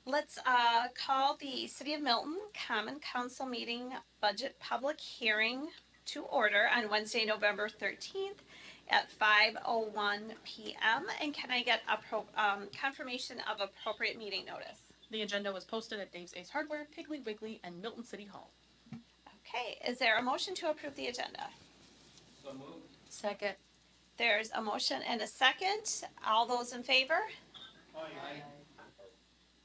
Let's call the City of Milton Common Council meeting budget public hearing to order on Wednesday, November 13th at 5:01 p.m. And can I get a confirmation of appropriate meeting notice? The agenda was posted at Dave's Ace Hardware, Piggly Wiggly, and Milton City Hall. Okay, is there a motion to approve the agenda? So moved. Second. There's a motion and a second. All those in favor? Aye.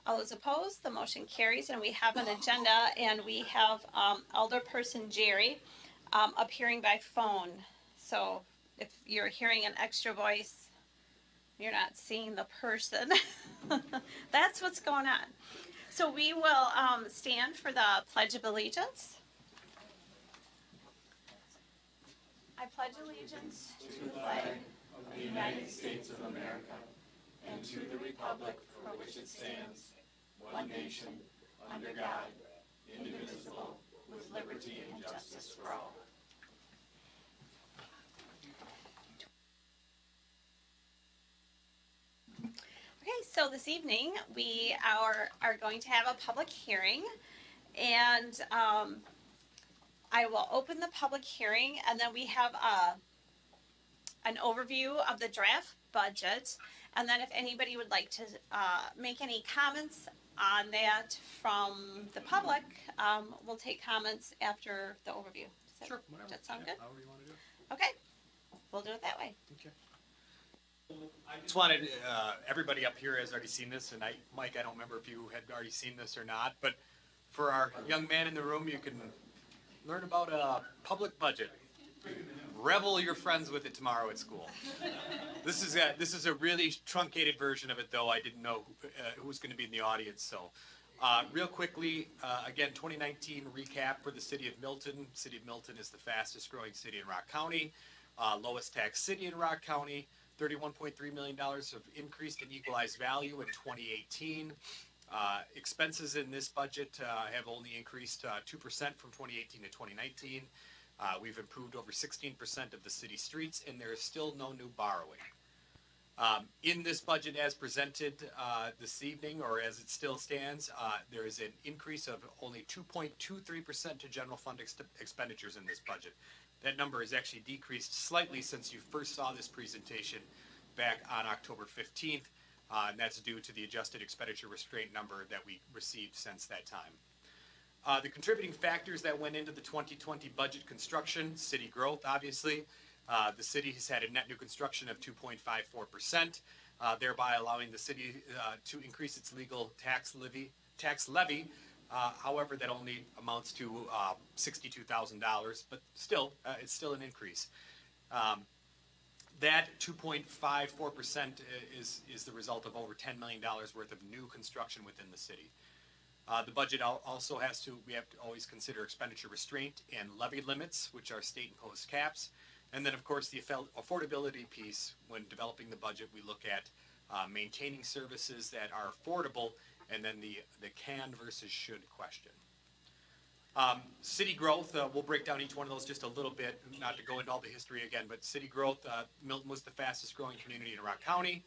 All those opposed? The motion carries, and we have an agenda, and we have Alderperson Jerry appearing by phone. So if you're hearing an extra voice, you're not seeing the person. That's what's going on. So we will stand for the Pledge of Allegiance. I pledge allegiance to the flag Of the United States of America and to the republic for which it stands, one nation, under God, indivisible, with liberty and justice for all. Okay, so this evening we are going to have a public hearing, and I will open the public hearing, and then we have an overview of the draft budget, and then if anybody would like to make any comments on that from the public, we'll take comments after the overview. Does that sound good? However you want to do it. Okay, we'll do it that way. Okay. I just wanted, everybody up here has already seen this, and Mike, I don't remember if you had already seen this or not, but for our young man in the room, you can learn about a public budget. Revel your friends with it tomorrow at school. This is a really truncated version of it, though. I didn't know who was going to be in the audience, so. Real quickly, again, 2019 recap for the City of Milton. City of Milton is the fastest growing city in Rock County, lowest tax city in Rock County, $31.3 million of increased and equalized value in 2018. Expenses in this budget have only increased 2% from 2018 to 2019. We've improved over 16% of the city streets, and there is still no new borrowing. In this budget as presented this evening, or as it still stands, there is an increase of only 2.23% to general fund expenditures in this budget. That number has actually decreased slightly since you first saw this presentation back on October 15th, and that's due to the adjusted expenditure restraint number that we received since that time. The contributing factors that went into the 2020 budget construction, city growth, obviously. The city has had a net new construction of 2.54%, thereby allowing the city to increase its legal tax levy. However, that only amounts to $62,000, but still, it's still an increase. That 2.54% is the result of over $10 million worth of new construction within the city. The budget also we have to always consider expenditure restraint and levy limits, which are state imposed caps. And then, of course, the affordability piece. When developing the budget, we look at maintaining services that are affordable, and then the can versus should question. City growth, we'll break down each one of those just a little bit, not to go into all the history again, but city growth, Milton was the fastest growing community in Rock County.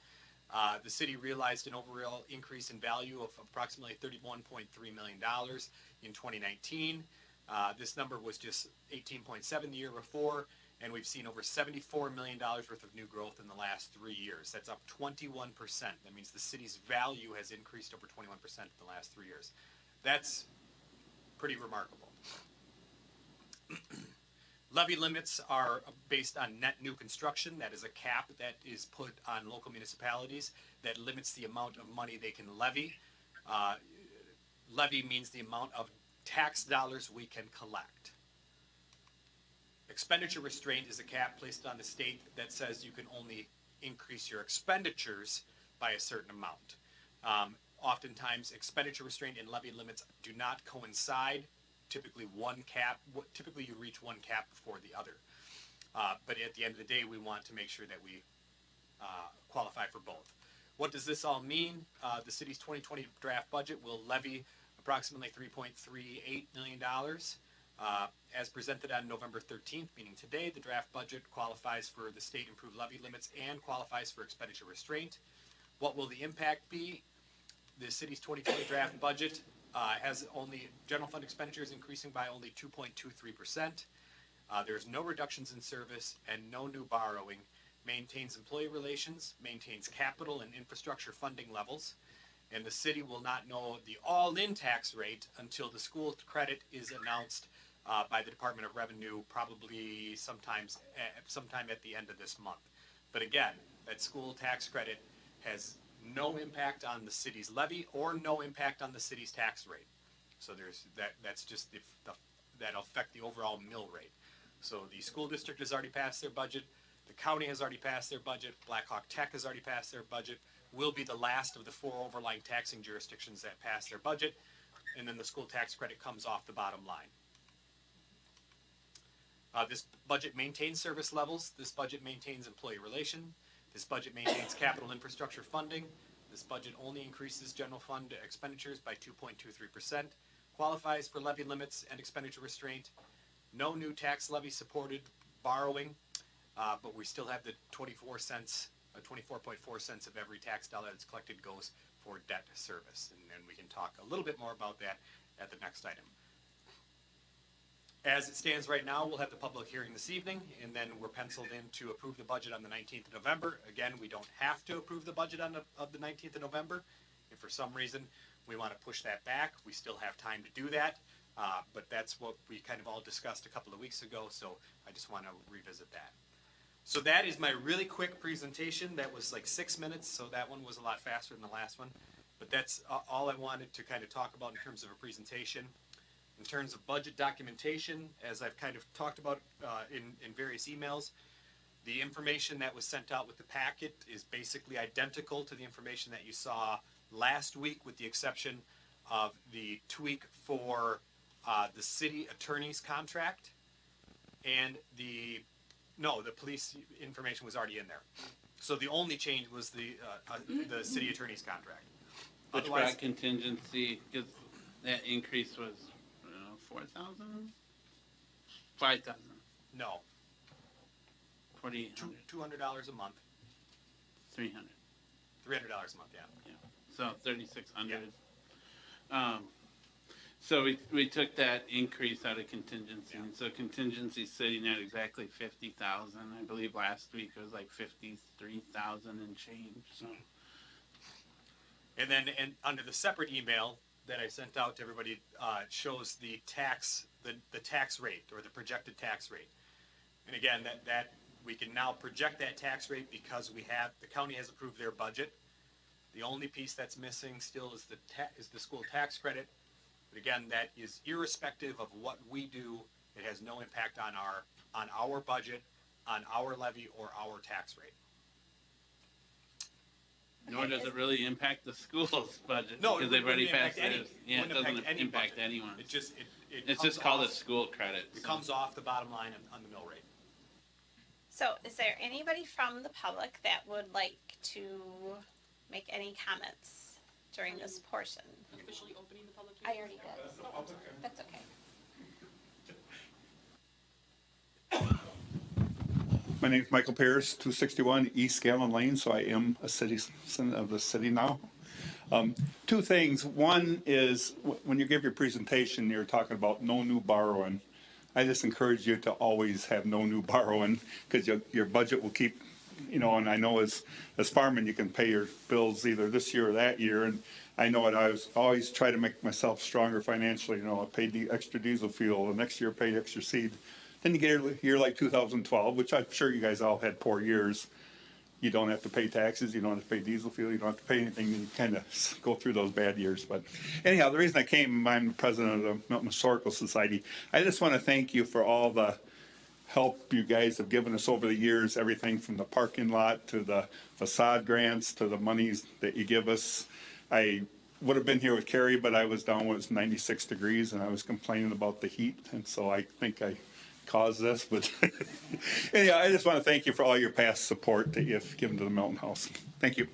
The city realized an overall increase in value of approximately $31.3 million in 2019. This number was just 18.7 the year before, and we've seen over $74 million worth of new growth in the last 3 years. That's up 21%. That means the city's value has increased over 21% in the last 3 years. That's pretty remarkable. Levy limits are based on net new construction. That is a cap that is put on local municipalities that limits the amount of money they can levy. Levy means the amount of tax dollars we can collect. Expenditure restraint is a cap placed on the state that says you can only increase your expenditures by a certain amount. Oftentimes, expenditure restraint and levy limits do not coincide. Typically you reach one cap before the other. But at the end of the day, we want to make sure that we qualify for both. What does this all mean? The city's 2020 draft budget will levy approximately $3.38 million. As presented on November 13th, meaning today, the draft budget qualifies for the state improved levy limits and qualifies for expenditure restraint. What will the impact be? the city's 2020 draft budget has only general fund expenditures increasing by only 2.23%. There's no reductions in service and no new borrowing. Maintains employee relations, maintains capital and infrastructure funding levels, and the city will not know the all-in tax rate until the school credit is announced by the Department of Revenue, probably sometime at the end of this month. But again, that school tax credit has no impact on the city's levy or no impact on the city's tax rate. So that's just that'll affect the overall mill rate. So the school district has already passed their budget. The county has already passed their budget. Black Hawk Tech has already passed their budget. We'll be the last of the 4 overlying taxing jurisdictions that pass their budget, and then the school tax credit comes off the bottom line. This budget maintains service levels. This budget maintains employee relation. This budget maintains capital infrastructure funding. This budget only increases general fund expenditures by 2.23%, qualifies for levy limits and expenditure restraint. No new tax levy supported borrowing, but we still have the 24 cents, 24.4 cents of every tax dollar that's collected goes for debt service. And then we can talk a little bit more about that at the next item. As it stands right now, we'll have the public hearing this evening, and then we're penciled in to approve the budget on the 19th of November. Again, we don't have to approve the budget of the 19th of November. If for some reason we want to push that back, we still have time to do that. But that's what we kind of all discussed a couple of weeks ago, so I just want to revisit that. So that is my really quick presentation. That was like 6 minutes, so that one was a lot faster than the last one. But that's all I wanted to kind of talk about in terms of a presentation. In terms of budget documentation, as I've kind of talked about in various emails, the information that was sent out with the packet is basically identical to the information that you saw last week, with the exception of the tweak for the city attorney's contract, and the police information was already in there. So the only change was the city attorney's contract. Which Otherwise, brought contingency, because that increase was, 4,000? 5,000? no, 4,800? $200 a month, 300? $300 a month, yeah. Yeah. So 3,600. So we took that increase out of contingency, and so contingency's sitting at exactly 50,000. I believe last week it was like 53,000 and change. So And then, under the separate email that I sent out to everybody, shows the tax rate, or the projected tax rate. And again, that we can now project that tax rate because the county has approved their budget. The only piece that's missing still is the school tax credit. But again, that is irrespective of what we do. It has no impact on our budget, on our levy, or our tax rate. nor does it really impact the school's budget, No, because it they've already wouldn't passed impact theirs. any- Yeah, it wouldn't doesn't impact any impact budget. anyone. It's just It's comes just called a off- school credit. It so. comes off the bottom line on the mill rate. So is there anybody from the public that would like to make any comments during this portion? Officially opening the public I hearing. already did. That's okay. My name's Michael Pierce, 261 East Gallon Lane, so I am a citizen of the city now. Two things. One is, when you give your presentation, you're talking about no new borrowing. I just encourage you to always have no new borrowing, because your budget will keep, and I know as firemen, you can pay your bills either this year or that year, and I know it. I always try to make myself stronger financially. I paid the extra diesel fuel, the next year paid extra seed. Then you get a year like 2012, which I'm sure you guys all had poor years. You don't have to pay taxes, you don't have to pay diesel fuel, you don't have to pay anything. You kind of go through those bad years. But anyhow, the reason I came, I'm the president of the Milton Historical Society. I just want to thank you for all the help you guys have given us over the years, everything from the parking lot to the facade grants to the monies that you give us. I would have been here with Carrie, but I was down when it was 96 degrees and I was complaining about the heat. And so I think I caused this, but anyhow, I just want to thank you for all your past support that you've given to the Milton House. Thank you.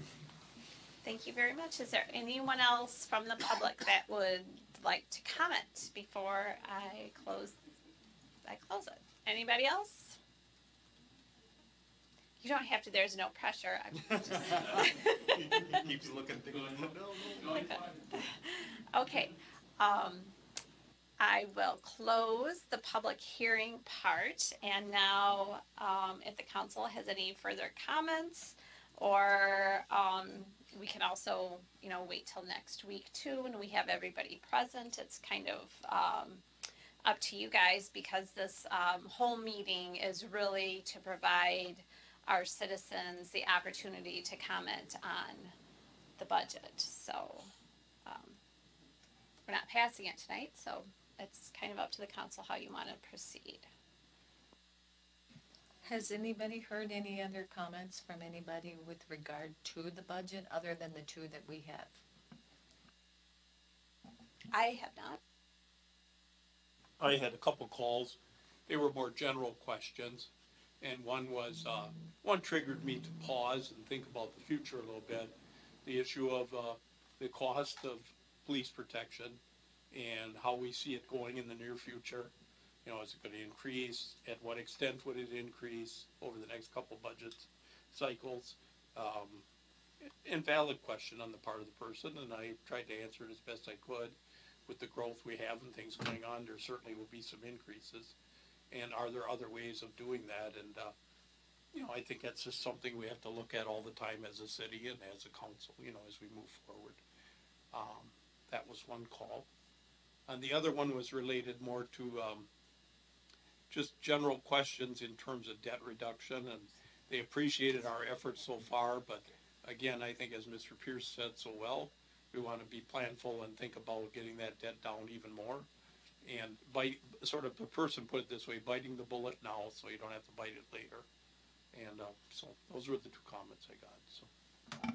Thank you very much. Is there anyone else from the public that would like to comment before I close it? Anybody else? You don't have to, there's no pressure. I'm just, Keeps looking, thinking, no. okay, I will close the public hearing part, and now, if the council has any further comments, or, we can also, wait till next week too, when we have everybody present, it's kind of, up to you guys, because this, whole meeting is really to provide our citizens the opportunity to comment on the budget, so, we're not passing it tonight, so it's kind of up to the council how you wanna proceed. Has anybody heard any other comments from anybody with regard to the budget, other than the two that we have? I have not. I had a couple calls. They were more general questions. And one was, one triggered me to pause and think about the future a little bit. The issue of the cost of police protection and how we see it going in the near future. Is it going to increase? At what extent would it increase over the next couple budget cycles? And valid question on the part of the person, and I tried to answer it as best I could. With the growth we have and things going on, there certainly will be some increases. And are there other ways of doing that? And, I think that's just something we have to look at all the time as a city and as a council, as we move forward. That was one call. And the other one was related more to just general questions in terms of debt reduction. And they appreciated our efforts so far, but again, I think as Mr. Pierce said so well, we want to be planful and think about getting that debt down even more. And the person put it this way, biting the bullet now so you don't have to bite it later. And so those were the two comments I got. So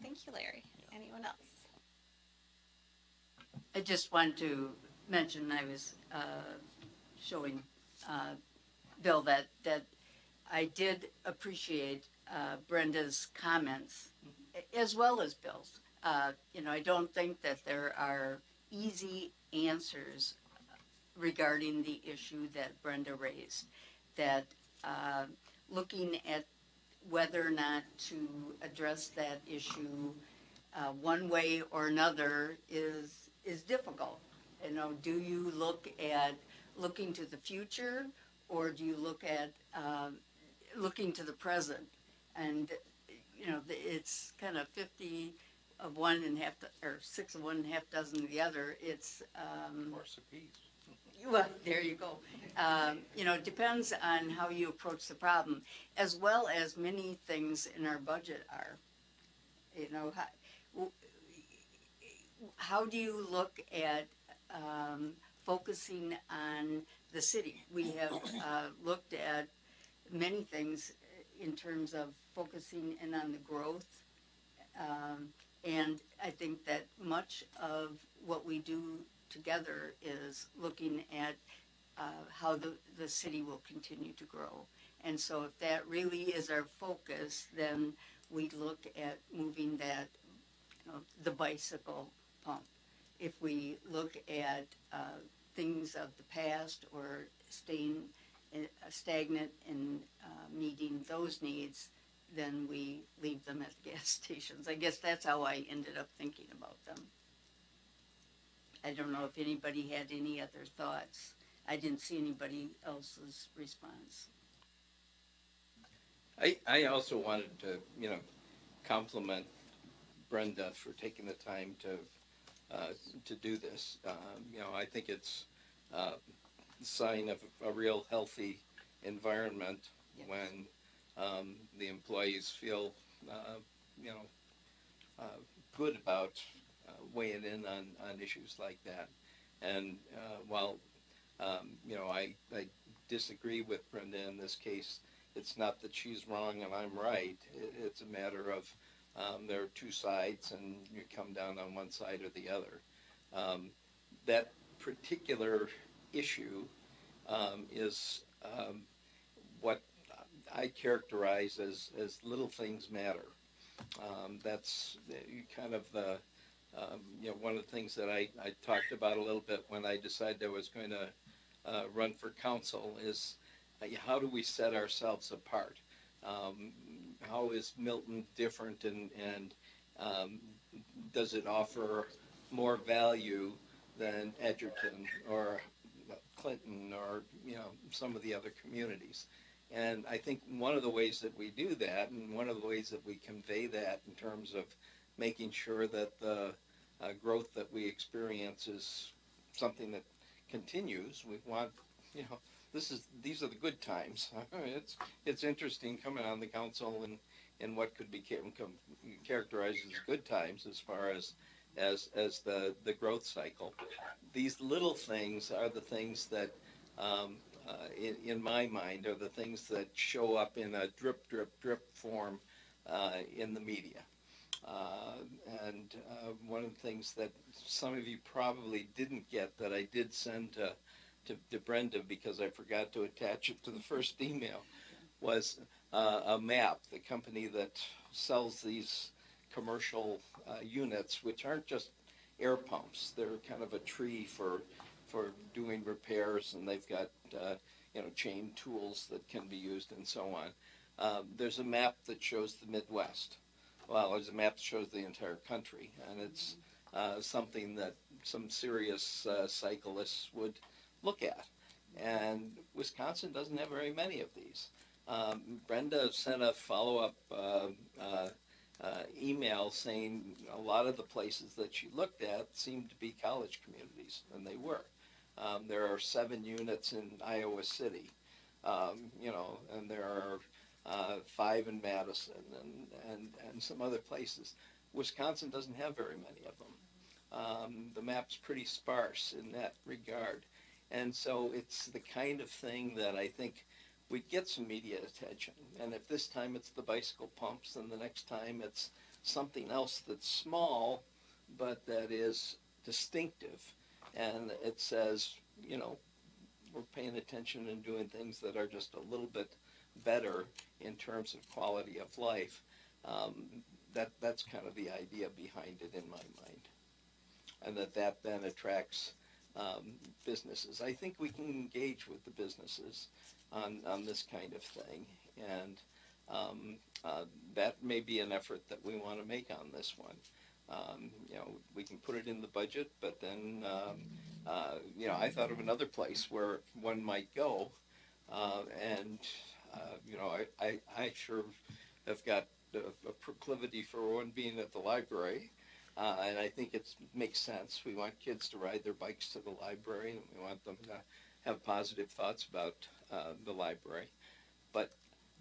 Thank you, Larry. Anyone else? I just wanted to mention, I was showing Bill that I did appreciate Brenda's comments as well as Bill's. I don't think that there are easy answers regarding the issue that Brenda raised. That looking at whether or not to address that issue one way or another is difficult. Do you look at looking to the future, or do you look at looking to the present? And it's kind of 50 of one and half, or 6 of one and half dozen of the other. It's horse apiece. well, there you go. It depends on how you approach the problem, as well as many things in our budget are. How do you look at focusing on the city? We have looked at many things in terms of focusing in on the growth. And I think that much of what we do together is looking at how the city will continue to grow. And so if that really is our focus, then we look at moving that, the bicycle pump. If we look at things of the past or staying stagnant in meeting those needs, then we leave them at the gas stations. I guess that's how I ended up thinking about them. I don't know if anybody had any other thoughts. I didn't see anybody else's response. I also wanted to, compliment Brenda for taking the time to do this. I think it's a sign of a real healthy environment Yes. when the employees feel, good about weighing in on issues like that. And while, I disagree with Brenda in this case, it's not that she's wrong and I'm right. It's a matter of there are two sides and you come down on one side or the other. That particular issue is what I characterize as little things matter. That's kind of the, one of the things that I talked about a little bit when I decided I was going to run for council is how do we set ourselves apart? how is Milton different, and um, does it offer more value than Edgerton or Clinton or some of the other communities? And I think one of the ways that we do that, and one of the ways that we convey that in terms of making sure that the growth that we experience is something that continues. We want, these are the good times. It's interesting coming on the council and what could be characterized as good times as far as the growth cycle. These little things are the things that, in my mind, are the things that show up in a drip, drip, drip form in the media. And one of the things that some of you probably didn't get that I did send to Brenda because I forgot to attach it to the first email was a map, the company that sells these commercial units, which aren't just air pumps. They're kind of a tree for doing repairs, and they've got chain tools that can be used and so on. There's a map that shows the Midwest. Well, there's a map that shows the entire country, and it's something that some serious cyclists would look at. And Wisconsin doesn't have very many of these. Brenda sent a follow-up email saying a lot of the places that she looked at seemed to be college communities, and they were. There are 7 units in Iowa City, and there are 5 in Madison and some other places. Wisconsin doesn't have very many of them. The map's pretty sparse in that regard. And so it's the kind of thing that I think we'd get some media attention. And if this time it's the bicycle pumps, and the next time it's something else that's small, but that is distinctive. And it says, we're paying attention and doing things that are just a little bit better in terms of quality of life. That's kind of the idea behind it in my mind. And that then attracts businesses. I think we can engage with the businesses on this kind of thing, and that may be an effort that we want to make on this one. We can put it in the budget, but then I thought of another place where one might go, and I sure have got a proclivity for one being at the library. And I think it makes sense. We want kids to ride their bikes to the library, and we want them to have positive thoughts about the library. But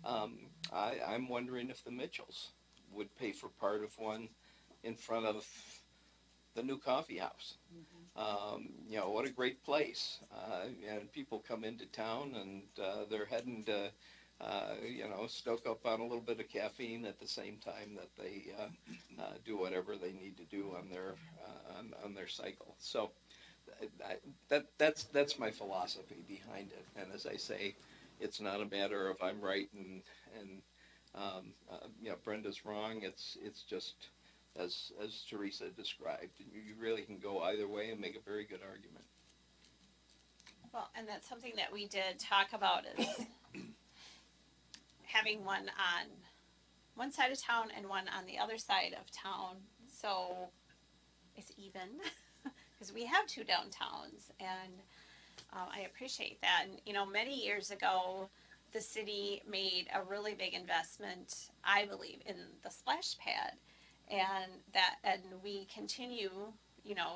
I'm wondering if the Mitchells would pay for part of one in front of the new coffee house. What a great place. And people come into town, and they're heading to stoke up on a little bit of caffeine at the same time that they do whatever they need to do on their cycle. So that's my philosophy behind it. And as I say, it's not a matter of I'm right and Brenda's wrong. It's just as Teresa described. You really can go either way and make a very good argument. Well, and that's something that we did talk about is having one on one side of town and one on the other side of town, so it's even, because we have 2 downtowns, and I appreciate that. And many years ago, the city made a really big investment, I believe, in the splash pad, and we continue,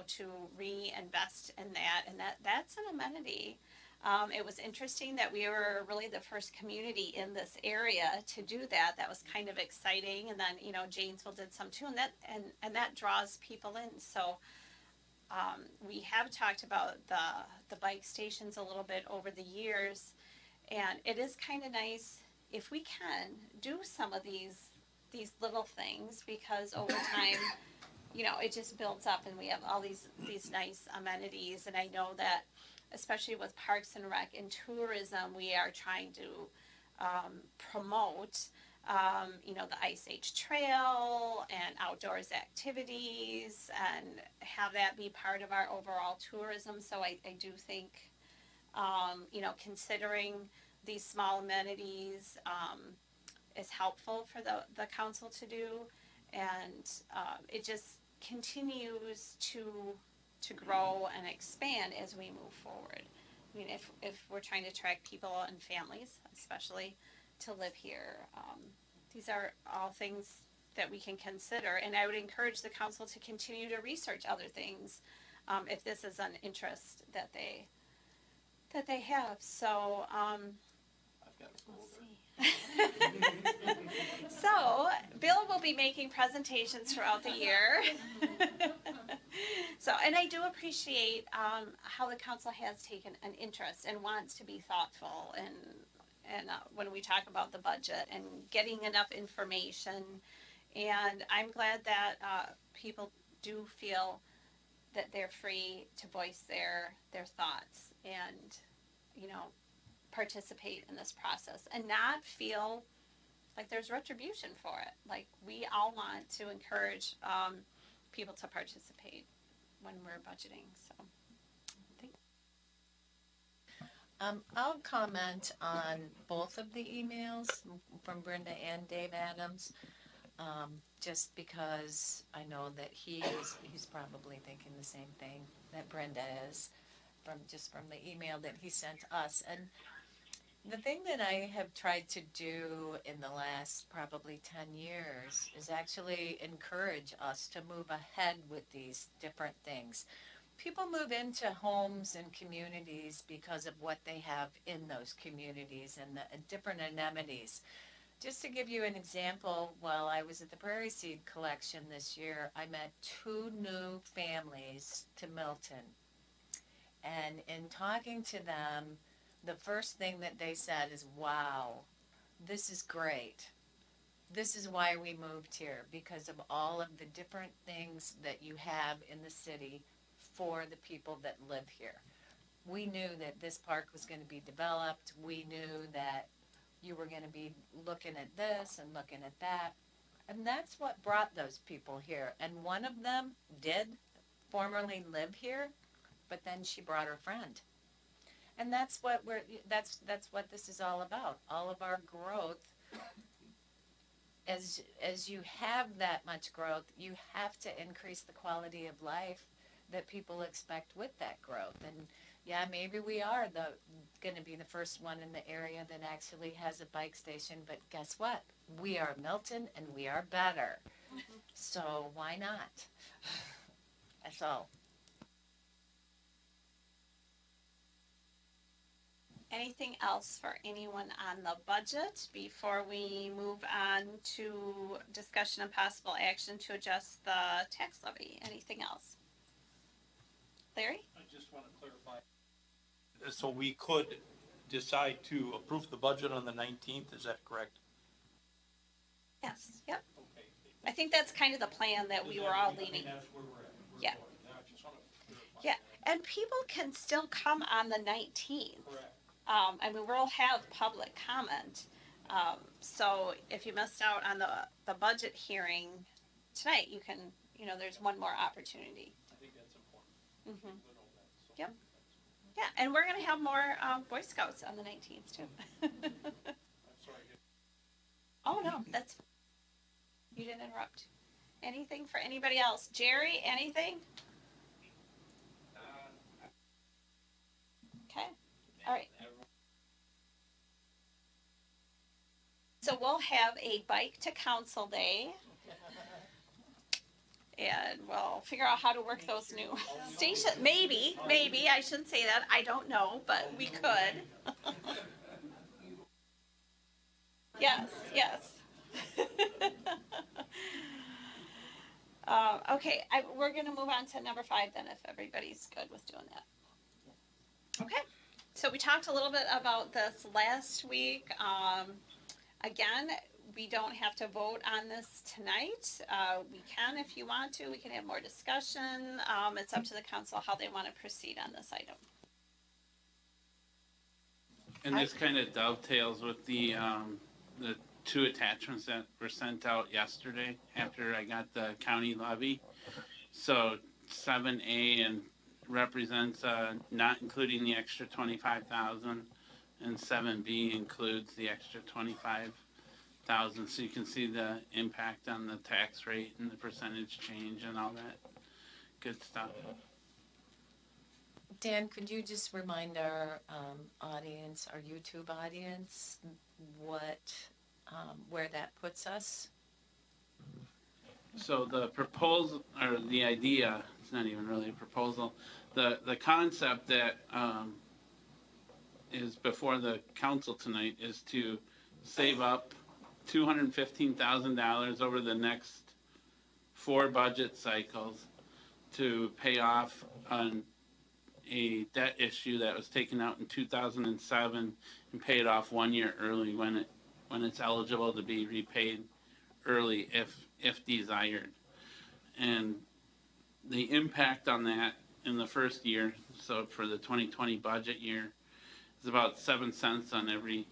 to reinvest in that, and that's an amenity. It was interesting that we were really the first community in this area to do that. That was kind of exciting. And then, Janesville did some too, and that draws people in. So, we have talked about the bike stations a little bit over the years, and it is kind of nice if we can do some of these little things, because over time, it just builds up, and we have all these nice amenities. And I know that, especially with Parks and Rec and tourism, we are trying to promote, the Ice Age Trail and outdoors activities, and have that be part of our overall tourism. So I do think, considering these small amenities, is helpful for the council to do. And it just continues to grow and expand as we move forward. I mean, if we're trying to attract people and families, especially, to live here, these are all things that we can consider. And I would encourage the council to continue to research other things, if this is an interest that they have. So, I've got a we'll folder. see. So, Bill will be making presentations throughout the year. So, and I do appreciate how the council has taken an interest and wants to be thoughtful and when we talk about the budget and getting enough information. And I'm glad that people do feel that they're free to voice their thoughts and, you know, participate in this process and not feel like there's retribution for it. Like, we all want to encourage people to participate when we're budgeting. So, I'll comment on both of the emails from Brenda and Dave Adams, just because I know that he's probably thinking the same thing that Brenda is, from the email that he sent us. And the thing that I have tried to do in the last probably 10 years is actually encourage us to move ahead with these different things. People move into homes and communities because of what they have in those communities and the different amenities. Just to give you an example, while I was at the Prairie Seed Collection this year, I met 2 new families to Milton. And in talking to them, the first thing that they said is, wow, this is great. This is why we moved here, because of all of the different things that you have in the city for the people that live here. We knew that this park was going to be developed. We knew that you were going to be looking at this and looking at that. And that's what brought those people here. And one of them did formerly live here, but then she brought her friend. And that's what that's what this is all about. All of our growth, as you have that much growth, you have to increase the quality of life that people expect with that growth. And yeah, maybe we are going to be the first one in the area that actually has a bike station, but guess what? We are Milton and we are better. So why not? That's all. anything else for anyone on the budget before we move on to discussion and possible action to adjust the tax levy? Anything else? Larry? I just want to clarify. So we could decide to approve the budget on the 19th, is that correct? Yes. Yep. Okay. I think that's kind of the plan that we were all leaning. That's where we're at. Yeah. I just want to clarify. Yeah, and people can still come on the 19th. Correct. I mean, we'll have public comment. So if you missed out on the budget hearing tonight, you can, there's one more opportunity. I think that's important. Mm-hmm. To know that, so Yep. that's- Yeah, and we're gonna have more Boy Scouts on the 19th too. I'm sorry. Oh no, you didn't interrupt. Anything for anybody else? Jerry, anything? Okay, all right. So we'll have a bike to council day. And we'll figure out how to work those new stations. Maybe, I shouldn't say that. I don't know, but we could. Yes. Okay, we're gonna move on to number 5 then, if everybody's good with doing that. Okay, so we talked a little bit about this last week. Again, we don't have to vote on this tonight. We can if you want to. We can have more discussion. It's up to the council how they want to proceed on this item. And this kind of dovetails with the 2 attachments that were sent out yesterday after I got the county levy. So 7A and represents not including the extra 25,000, and 7B includes the extra 25 thousand, so you can see the impact on the tax rate and the percentage change and all that good stuff. Dan, could you just remind our audience, our YouTube audience, where that puts us? So the proposal, or the idea, it's not even really a proposal, the concept that is before the council tonight is to save up $215,000 over the next 4 budget cycles to pay off on a debt issue that was taken out in 2007 and pay it off 1 year early when it's eligible to be repaid early if desired. And the impact on that in the first year, so for the 2020 budget year, is about 7 cents on every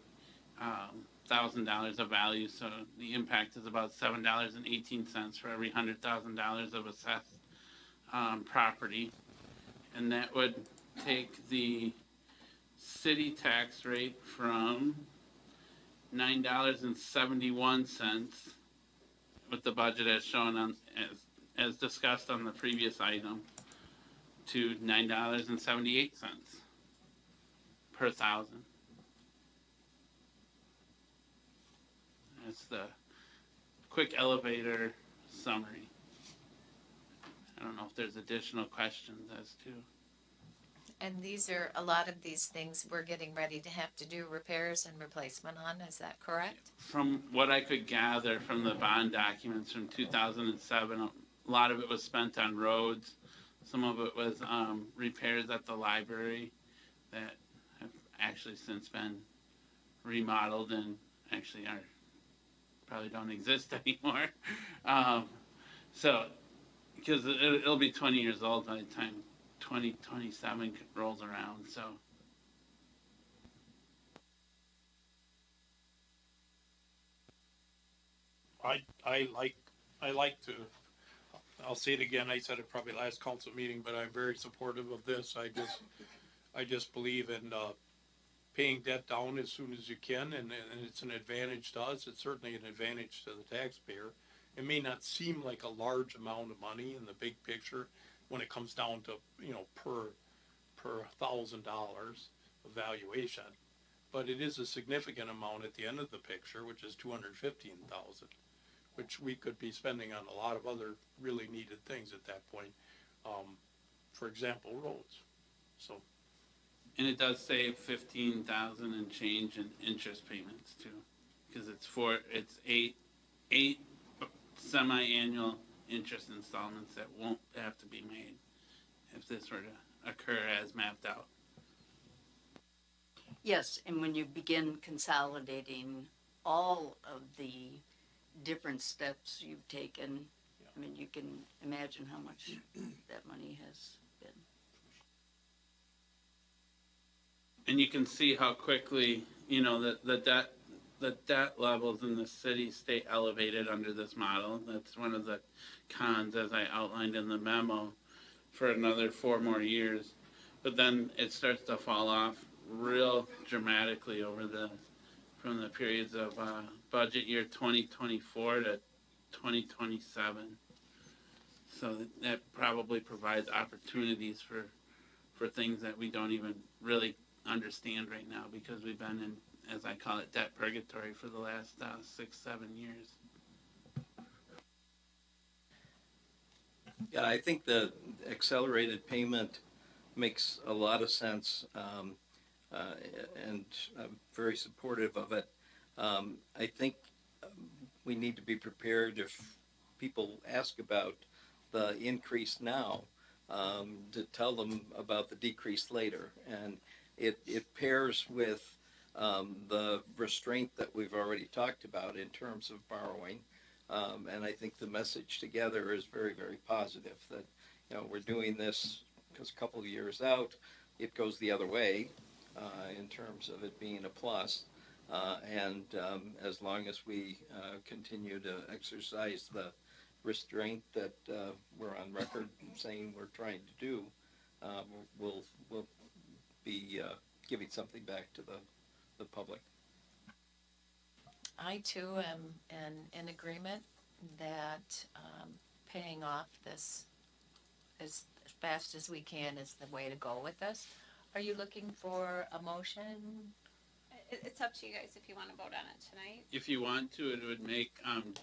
$1,000 of value. So the impact is about $7.18 for every $100,000 of assessed property. And that would take the city tax rate from $9.71 with the budget as shown on as discussed on the previous item to $9.78 per thousand. That's the quick elevator summary. I don't know if there's additional questions as to. And these are, a lot of these things we're getting ready to have to do repairs and replacement on, is that correct? From what I could gather from the bond documents from 2007, a lot of it was spent on roads. Some of it was repairs at the library that have actually since been remodeled and actually probably don't exist anymore. So, because it'll be 20 years old by the time 2027 rolls around, so. I like to, I'll say it again, I said it probably last council meeting, but I'm very supportive of this. I just believe in, paying debt down as soon as you can, and it's an advantage to us. It's certainly an advantage to the taxpayer. It may not seem like a large amount of money in the big picture when it comes down to, per $1,000 of valuation, but it is a significant amount at the end of the picture, which is $215,000, which we could be spending on a lot of other really needed things at that point. For example, roads. So. And it does save 15,000 and change in interest payments too, because it's eight semi-annual interest installments that won't have to be made if this were to occur as mapped out. Yes, and when you begin consolidating all of the different steps you've taken, I mean, you can imagine how much that money has been. And you can see how quickly, the debt levels in the city stay elevated under this model. That's one of the cons, as I outlined in the memo, for another 4 more years. But then it starts to fall off real dramatically from the periods of budget year 2024 to 2027. So that probably provides opportunities for things that we don't even really understand right now, because we've been in, as I call it, debt purgatory for the last 6-7 years. Yeah, I think the accelerated payment makes a lot of sense, and I'm very supportive of it. I think we need to be prepared if people ask about the increase now, to tell them about the decrease later. And it pairs with the restraint that we've already talked about in terms of borrowing. And I think the message together is very, very positive that, we're doing this because a couple of years out, it goes the other way in terms of it being a plus. And as long as we continue to exercise the restraint that we're on record saying we're trying to do, we'll be giving something back to the public. I too am in agreement that paying off this as fast as we can is the way to go with this. Are you looking for a motion? It's up to you guys if you want to vote on it tonight. If you want to, it would make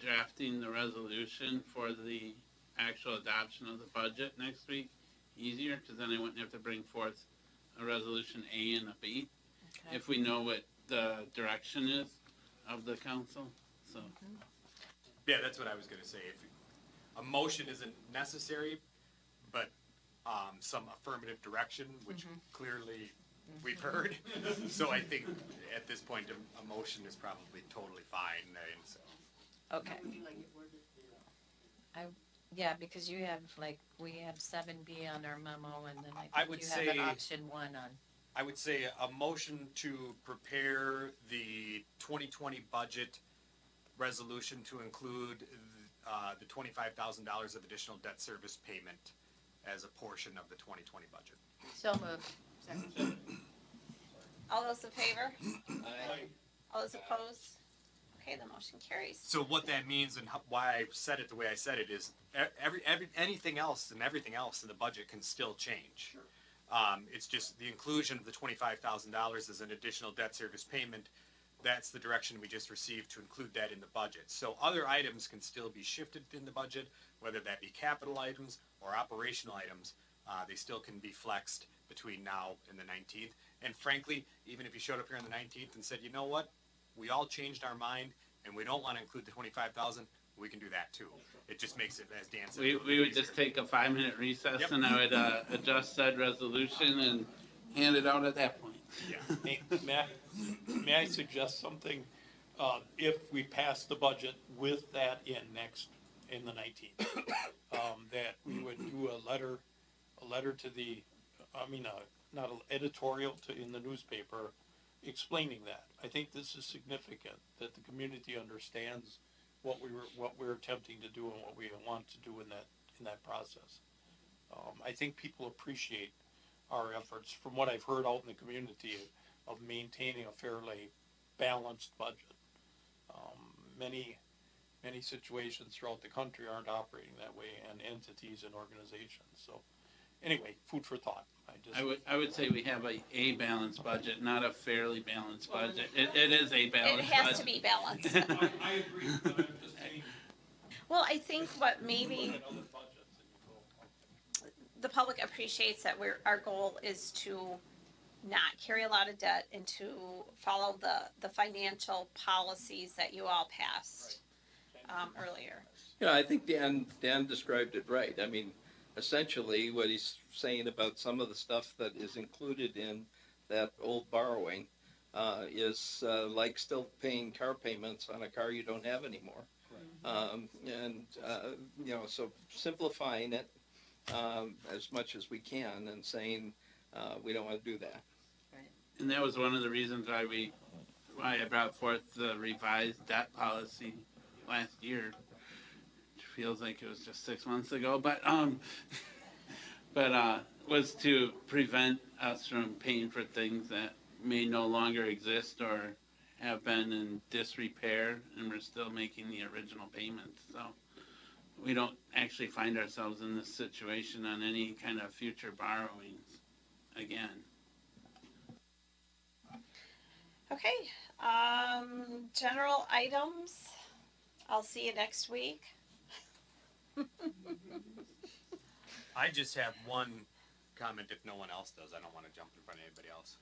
drafting the resolution for the actual adoption of the budget next week easier, because then I wouldn't have to bring forth a resolution A and a B Okay. if we know what the direction is of the council. So Yeah, that's what I was gonna say. If a motion isn't necessary, but some affirmative direction, which clearly we've heard. So I think at this point, a motion is probably totally fine. And so. Okay. Yeah, because you have we have 7B on our memo, and then I I would think you have an say- option 1 on. I would say a motion to prepare the 2020 budget resolution to include the $25,000 of additional debt service payment as a portion of the 2020 budget. So moved. All those in favor? Aye. All those opposed? Okay, the motion carries. So what that means and why I said it the way I said it is anything else and everything else in the budget can still change. It's just the inclusion of the $25,000 as an additional debt service payment. That's the direction we just received to include that in the budget. So other items can still be shifted in the budget, whether that be capital items or operational items. They still can be flexed between now and the 19th. And frankly, even if you showed up here on the 19th and said, you know what, we all changed our mind and we don't want to include the 25,000, we can do that too. It just makes it, as Dan said, we would just take a 5-minute recess, Yep. and I would adjust said resolution and hand it out at that point. Yeah. Hey, may I suggest something? If we pass the budget with that in the 19th, that we would do a letter to the, not an editorial in the newspaper explaining that. I think this is significant, that the community understands what we're attempting to do and what we want to do in that process. I think people appreciate our efforts, from what I've heard out in the community, of maintaining a fairly balanced budget. Many situations throughout the country aren't operating that way, and entities and organizations. So, anyway, food for thought. I would say we have a balanced budget, not a fairly balanced budget. It is a It balanced has budget. to be balanced. I agree, but I'm just saying. Well, I think what maybe Other budgets and you go, the public appreciates that our goal is to not carry a lot of debt and to follow the financial policies that you all passed earlier. Yeah, I think Dan described it right. I mean, essentially, what he's saying about some of the stuff that is included in that old borrowing is like still paying car payments on a car you don't have anymore. So simplifying it as much as we can and saying we don't want to do that. And that was one of the reasons why I brought forth the revised debt policy last year. Which feels like it was just 6 months ago, but was to prevent us from paying for things that may no longer exist or have been in disrepair, and we're still making the original payments. So we don't actually find ourselves in this situation on any kind of future borrowings again. Okay, general items. I'll see you next week. I just have one comment if no one else does. I don't want to jump in front of anybody else.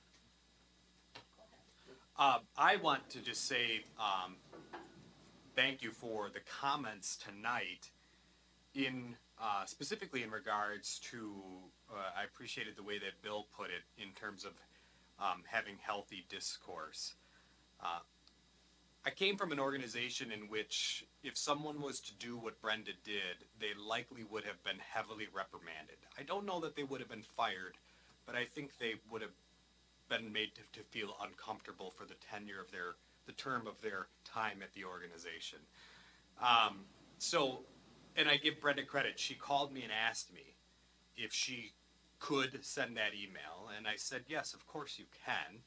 I want to just say thank you for the comments tonight specifically in regards to, I appreciated the way that Bill put it in terms of having healthy discourse. I came from an organization in which if someone was to do what Brenda did, they likely would have been heavily reprimanded. I don't know that they would have been fired, but I think they would have been made to feel uncomfortable for the tenure of the term of their time at the organization. And I give Brenda credit. She called me and asked me if she could send that email, and I said, yes, of course you can.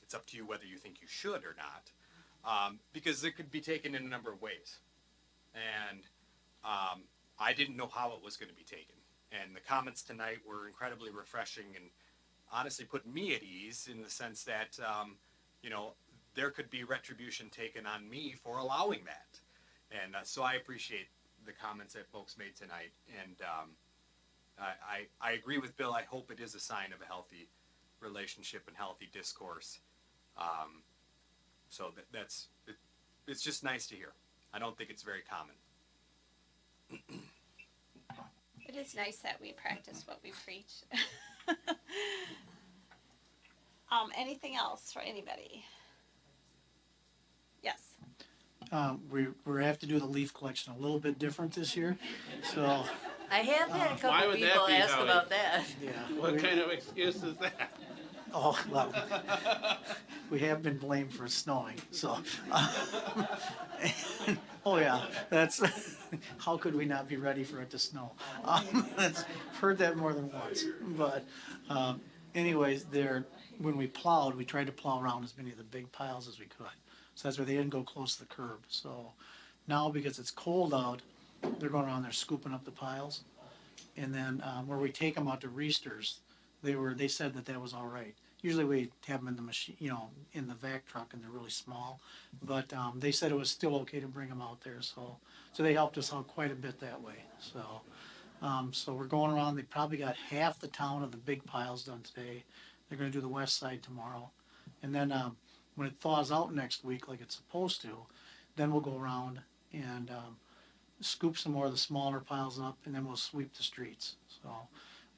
It's up to you whether you think you should or not. because it could be taken in a number of ways. And I didn't know how it was going to be taken. And the comments tonight were incredibly refreshing and honestly put me at ease in the sense that, there could be retribution taken on me for allowing that. And so I appreciate the comments that folks made tonight. And I agree with Bill. I hope it is a sign of a healthy relationship and healthy discourse. So it's just nice to hear. I don't think it's very common. It is nice that we practice what we preach. Anything else for anybody? Yes. We have to do the leaf collection a little bit different this year, so, I have had a Why couple would that people be, ask Howie? about that. yeah. What kind of excuse is that? Oh, well, we have been blamed for snowing, so. Oh, yeah, that's, how could we not be ready for it to snow? That's, heard that more than once, but, anyways, when we plowed, we tried to plow around as many of the big piles as we could. So that's where they didn't go close to the curb, so now because it's cold out, they're going around there scooping up the piles. And then, where we take them out to Reesters, they said that was all right. Usually we have them in the machine, in the vac truck, and they're really small. But they said it was still okay to bring them out there, so they helped us out quite a bit that way. So we're going around. They probably got half the town of the big piles done today. They're going to do the west side tomorrow, and then when it thaws out next week like it's supposed to, then we'll go around and scoop some more of the smaller piles up, and then we'll sweep the streets. So.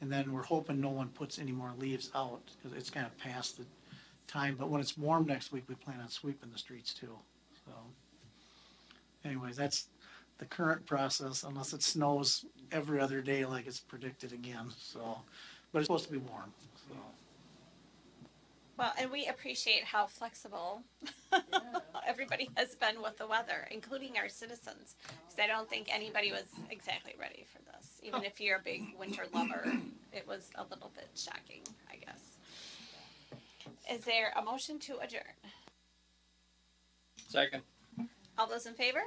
And then we're hoping no one puts any more leaves out, because it's kind of past the time, but when it's warm next week, we plan on sweeping the streets too, so. Anyways, that's the current process, unless it snows every other day like it's predicted again, so. But it's supposed to be warm, so. Well, and we appreciate how flexible everybody has been with the weather, including our citizens. Because I don't think anybody was exactly ready for this. Even if you're a big winter lover, it was a little bit shocking, I guess. Is there a motion to adjourn? Second. All those in favor?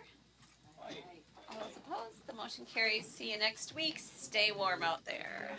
All those opposed? The motion carries. See you next week. Stay warm out there.